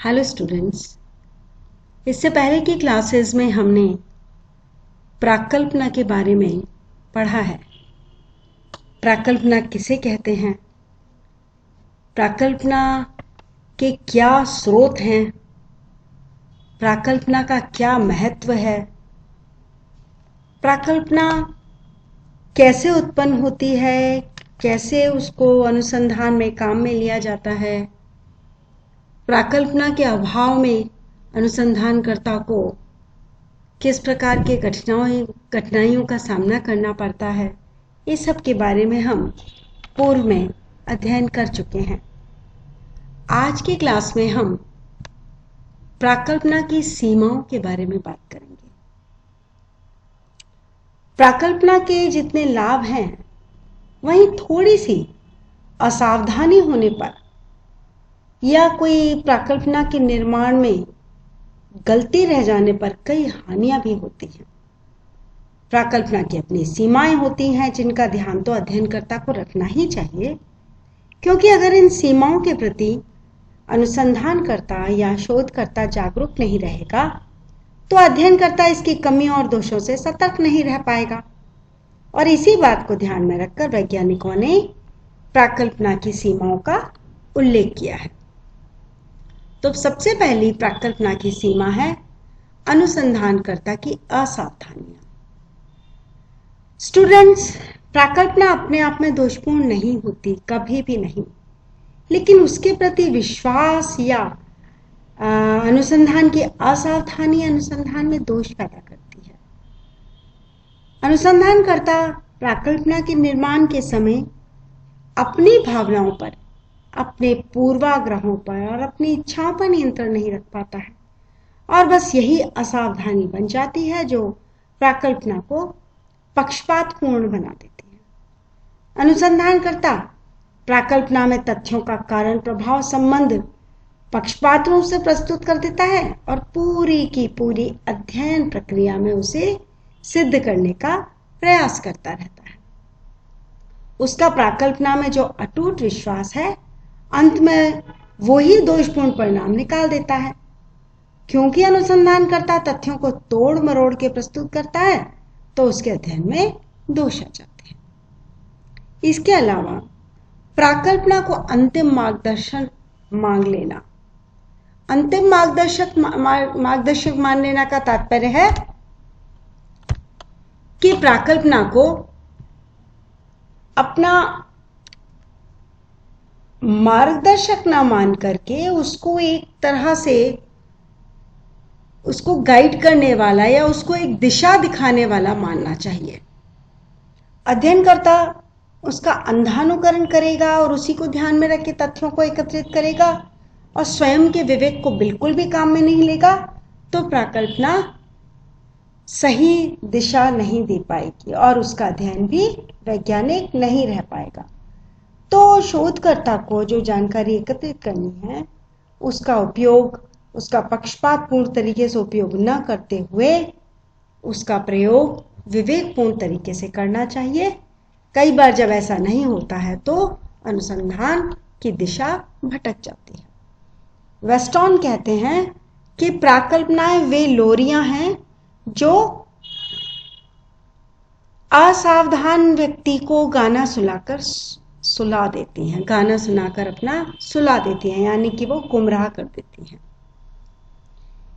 Hello students. इससे पहले की क्लासेस में हमने प्राकल्पना के बारे में पढ़ा है। प्राकल्पना किसे कहते हैं, प्राकल्पना के क्या स्रोत हैं, प्राकल्पना का क्या महत्व है, प्राकल्पना कैसे उत्पन्न होती है, कैसे उसको अनुसंधान में काम में लिया जाता है, प्राकल्पना के अभाव में अनुसंधानकर्ता को किस प्रकार के कठिनाइयों का सामना करना पड़ता है, इस सब के बारे में हम पूर्व में अध्ययन कर चुके हैं। आज की क्लास में हम प्राकल्पना की सीमाओं के बारे में बात करेंगे। प्राकल्पना के जितने लाभ हैं, वहीं थोड़ी सी असावधानी होने पर या कोई प्राकल्पना के निर्माण में गलती रह जाने पर कई हानियां भी होती हैं। प्राकल्पना की अपनी सीमाएं होती हैं, जिनका ध्यान तो अध्ययनकर्ता को रखना ही चाहिए, क्योंकि अगर इन सीमाओं के प्रति अनुसंधानकर्ता या शोधकर्ता जागरूक नहीं रहेगा तो अध्ययनकर्ता इसकी कमियों और दोषों से सतर्क नहीं रह पाएगा। और इसी बात को ध्यान में रखकर वैज्ञानिकों ने प्राकल्पना की सीमाओं का उल्लेख किया है। तो सबसे पहली प्राकल्पना की सीमा है अनुसंधानकर्ता की असावधानियां। स्टूडेंट्स, प्राकल्पना अपने आप में दोषपूर्ण नहीं होती, कभी भी नहीं, लेकिन उसके प्रति विश्वास या अनुसंधान की असावधानी अनुसंधान में दोष पैदा करती है। अनुसंधानकर्ता प्राकल्पना के निर्माण के समय अपनी भावनाओं पर, अपने पूर्वाग्रहों पर और अपनी इच्छाओं पर नियंत्रण नहीं रख पाता है, और बस यही असावधानी बन जाती है जो प्राकल्पना को पक्षपातपूर्ण बना देती है। अनुसंधानकर्ता प्राकल्पना में तथ्यों का कारण प्रभाव संबंध पक्षपात रूप से प्रस्तुत कर देता है और पूरी की पूरी अध्ययन प्रक्रिया में उसे सिद्ध करने का प्रयास करता रहता है। उसका प्राकल्पना में जो अटूट विश्वास है, अंत में वो ही दोषपूर्ण परिणाम निकाल देता है, क्योंकि अनुसंधानकर्ता तथ्यों को तोड़ मरोड़ के प्रस्तुत करता है तो उसके अध्ययन में दोष आ जाते हैं। इसके अलावा प्राकल्पना को अंतिम मार्गदर्शन मांग लेना, अंतिम मार्गदर्शक मान लेना का तात्पर्य है कि प्राकल्पना को अपना मार्गदर्शक ना मान करके उसको एक तरह से उसको गाइड करने वाला या उसको एक दिशा दिखाने वाला मानना चाहिए। अध्ययनकर्ता उसका अंधानुकरण करेगा और उसी को ध्यान में रख के तथ्यों को एकत्रित करेगा और स्वयं के विवेक को बिल्कुल भी काम में नहीं लेगा तो प्राकल्पना सही दिशा नहीं दे पाएगी और उसका अध्ययन भी वैज्ञानिक नहीं रह पाएगा। तो शोधकर्ता को जो जानकारी एकत्रित करनी है, उसका उपयोग, उसका पक्षपातपूर्ण तरीके से उपयोग न करते हुए उसका प्रयोग विवेकपूर्ण तरीके से करना चाहिए। कई बार जब ऐसा नहीं होता है तो अनुसंधान की दिशा भटक जाती है। वेस्टॉन कहते हैं कि प्राकल्पनाएं वे लोरियां हैं जो असावधान व्यक्ति को गाना सुला देती हैं, गाना सुनाकर अपना सुला देती हैं, यानी कि वो गुमराह कर देती हैं।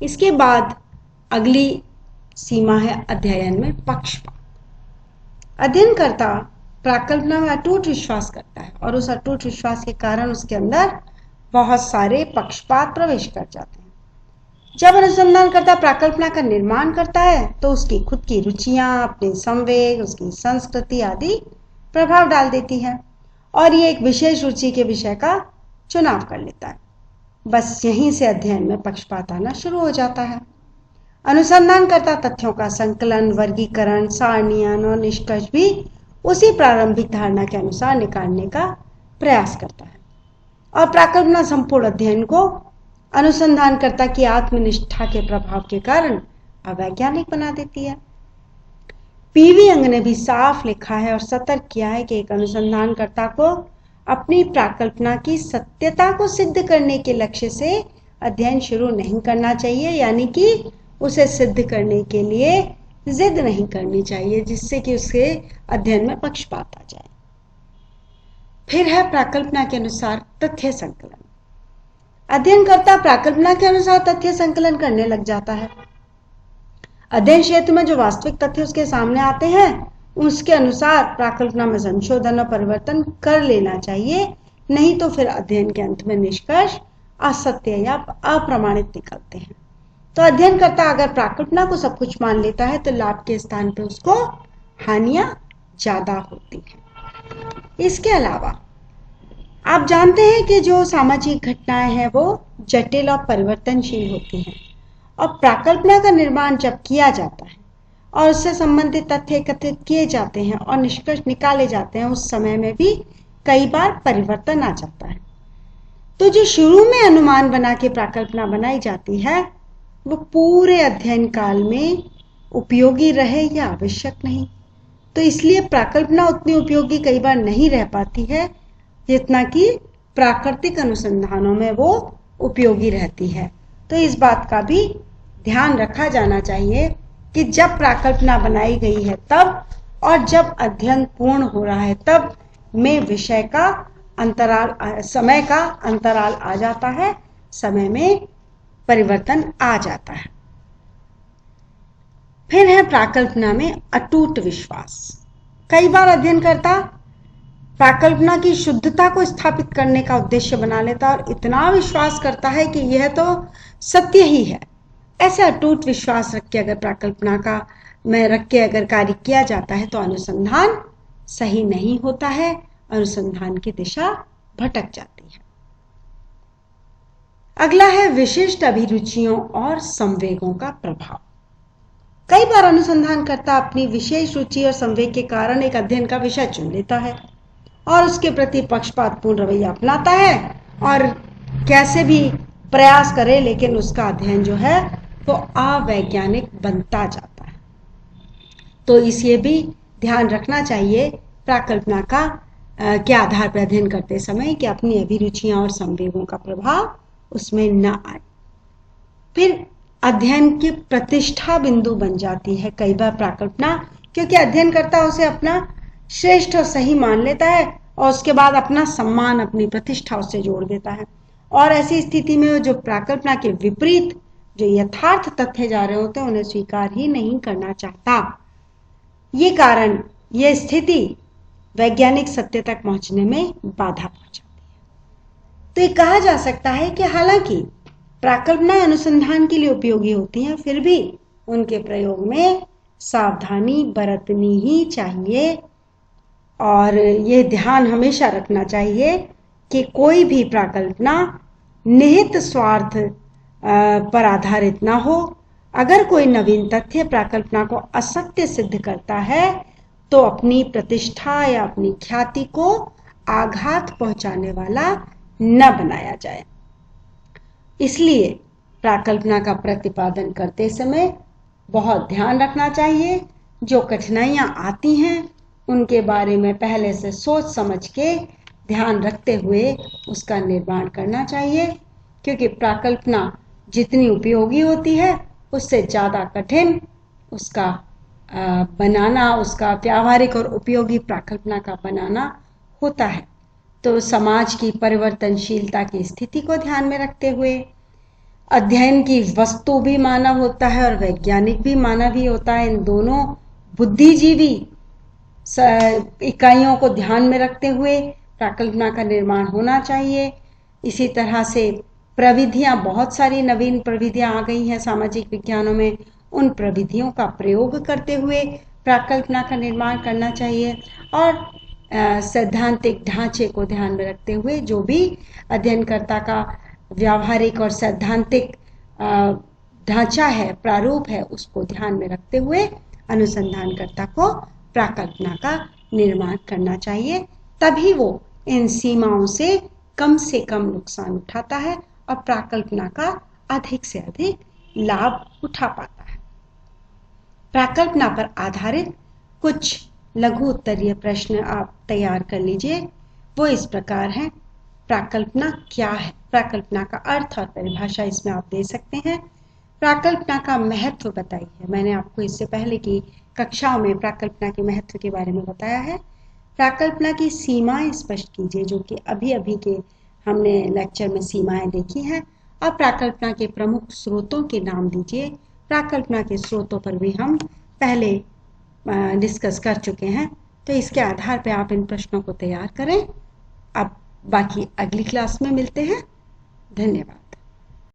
इसके बाद अगली सीमा है अध्ययन में पक्षपात। अध्ययनकर्ता प्राकल्पना में अटूट विश्वास करता है और उस अटूट विश्वास के कारण उसके अंदर बहुत सारे पक्षपात प्रवेश कर जाते हैं। जब अनुसंधानकर्ता प्राकल्पना का निर्माण करता है तो उसकी खुद की रुचियां, अपने संवेग, उसकी संस्कृति आदि प्रभाव डाल देती है और ये एक विशेष रुचि के विषय का चुनाव कर लेता है। बस यहीं से अध्ययन में पक्षपात आना शुरू हो जाता है। अनुसंधानकर्ता तथ्यों का संकलन, वर्गीकरण, सारणीकरण और निष्कर्ष भी उसी प्रारंभिक धारणा के अनुसार निकालने का प्रयास करता है और प्राकल्पना संपूर्ण अध्ययन को अनुसंधानकर्ता की आत्मनिष्ठा के प्रभाव के कारण अवैज्ञानिक बना देती है। पीवी यंग ने भी साफ लिखा है और सतर्क किया है कि एक अनुसंधानकर्ता को अपनी प्राकल्पना की सत्यता को सिद्ध करने के लक्ष्य से अध्ययन शुरू नहीं करना चाहिए, यानी कि उसे सिद्ध करने के लिए जिद नहीं करनी चाहिए जिससे कि उसके अध्ययन में पक्षपात आ जाए। फिर है प्राकल्पना के अनुसार तथ्य संकलन। अध्ययनकर्ता प्राकल्पना के अनुसार तथ्य संकलन करने लग जाता है। अध्ययन क्षेत्र में जो वास्तविक तथ्य उसके सामने आते हैं उसके अनुसार प्राकल्पना में संशोधन और परिवर्तन कर लेना चाहिए, नहीं तो फिर अध्ययन के अंत में निष्कर्ष असत्य या अप्रमाणित निकलते हैं। तो अध्ययनकर्ता अगर प्राकल्पना को सब कुछ मान लेता है तो लाभ के स्थान पर उसको हानियां ज्यादा होती हैं। इसके अलावा आप जानते हैं कि जो सामाजिक घटनाएं हैं वो जटिल और परिवर्तनशील होती हैं, और प्राकल्पना का निर्माण जब किया जाता है और उससे संबंधित तथ्य एकत्रित किए जाते हैं और निष्कर्ष निकाले जाते हैं, उस समय में भी कई बार परिवर्तन आ जाता है। तो जो शुरू में अनुमान बना के प्राकल्पना बनाई जाती है वो पूरे अध्ययन काल में उपयोगी रहे या आवश्यक नहीं। तो इसलिए प्राकल्पना उतनी उपयोगी कई बार नहीं रह पाती है जितना कि प्राकृतिक अनुसंधानों में वो उपयोगी रहती है। तो इस बात का भी ध्यान रखा जाना चाहिए कि जब प्राकल्पना बनाई गई है तब और जब अध्ययन पूर्ण हो रहा है तब में विषय का अंतराल, समय का अंतराल आ जाता है, समय में परिवर्तन आ जाता है। फिर है प्राकल्पना में अटूट विश्वास। कई बार अध्ययनकर्ता प्राकल्पना की शुद्धता को स्थापित करने का उद्देश्य बना लेता है और इतना विश्वास करता है कि यह तो सत्य ही है। ऐसे अटूट विश्वास रख के अगर प्राकल्पना का में रख के अगर कार्य किया जाता है तो अनुसंधान सही नहीं होता है, अनुसंधान की दिशा भटक जाती है। अगला है विशिष्ट अभिरुचियों और संवेगों का प्रभाव। कई बार अनुसंधानकर्ता अपनी विशेष रुचि और संवेग के कारण एक अध्ययन का विषय चुन लेता है और उसके प्रति पक्षपातपूर्ण रवैया अपनाता है और कैसे भी प्रयास करे लेकिन उसका अध्ययन जो है वो अवैज्ञानिक बनता जाता है। तो इसे भी ध्यान रखना चाहिए प्राकल्पना का के आधार पर अध्ययन करते समय कि अपनी अभिरुचियां और संवेगों का प्रभाव उसमें न आए। फिर अध्ययन की प्रतिष्ठा बिंदु बन जाती है कई बार प्राकल्पना, क्योंकि अध्ययनकर्ता उसे अपना श्रेष्ठ और सही मान लेता है और उसके बाद अपना सम्मान, अपनी प्रतिष्ठा उससे जोड़ देता है। और ऐसी स्थिति में जो प्राकल्पना के विपरीत जो यथार्थ तथ्य जा रहे होते हैं उन्हें स्वीकार ही नहीं करना चाहता। ये स्थिति वैज्ञानिक सत्य तक पहुंचने में बाधा पहुंचाती है। तो ये कहा जा सकता है कि हालांकि प्राकल्पना अनुसंधान के लिए उपयोगी होती हैं, फिर भी उनके प्रयोग में सावधानी बरतनी ही चाहिए और ये ध्यान हमेशा रखना चाहिए कि कोई भी प्राकल्पना निहित स्वार्थ पर आधारित ना हो। अगर कोई नवीन तथ्य प्राकल्पना को असत्य सिद्ध करता है तो अपनी प्रतिष्ठा या अपनी ख्याति को आघात पहुंचाने वाला न बनाया जाए। इसलिए प्राकल्पना का प्रतिपादन करते समय बहुत ध्यान रखना चाहिए। जो कठिनाइयां आती हैं उनके बारे में पहले से सोच समझ के ध्यान रखते हुए उसका निर्माण करना चाहिए, क्योंकि प्राकल्पना जितनी उपयोगी होती है उससे ज़्यादा कठिन उसका बनाना, उसका व्यावहारिक और उपयोगी प्राकल्पना का बनाना होता है। तो समाज की परिवर्तनशीलता की स्थिति को ध्यान में रखते हुए अध्ययन की वस्तु भी मानव होता है और वैज्ञानिक भी मानव ही होता है। इन दोनों बुद्धिजीवी इकाइयों को ध्यान में रखते हुए प्राकल्पना का निर्माण होना चाहिए। इसी तरह से प्रविधियां, बहुत सारी नवीन प्रविधियां आ गई हैं सामाजिक विज्ञानों में, उन प्रविधियों का प्रयोग करते हुए प्राकल्पना का निर्माण करना चाहिए और सैद्धांतिक ढांचे को ध्यान में रखते हुए जो भी अध्ययनकर्ता का व्यावहारिक और सैद्धांतिक ढांचा है, प्रारूप है, उसको ध्यान में रखते हुए अनुसंधानकर्ता को प्राकल्पना का निर्माण करना चाहिए। तभी वो इन सीमाओं से कम नुकसान उठाता है और प्राकल्पना का अधिक से अधिक लाभ उठा पाता है। प्राकल्पना पर आधारित कुछ लघु उत्तरीय प्रश्न आप तैयार कर लीजिए। वो इस प्रकार हैं प्राकल्पना क्या है, प्राकल्पना का अर्थ और परिभाषा इसमें आप दे सकते हैं। प्राकल्पना का महत्व बताइए। मैंने आपको इससे पहले की कक्षाओं में प्राकल्पना के महत्व के बारे में बताया है। प्राकल्पना की सीमाएं स्पष्ट कीजिए, जो कि अभी अभी के हमने लेक्चर में सीमाएं देखी हैं। और प्राकल्पना के प्रमुख स्रोतों के नाम दीजिए। प्राकल्पना के स्रोतों पर भी हम पहले डिस्कस कर चुके हैं, तो इसके आधार पर आप इन प्रश्नों को तैयार करें। अब बाकी अगली क्लास में मिलते हैं। धन्यवाद।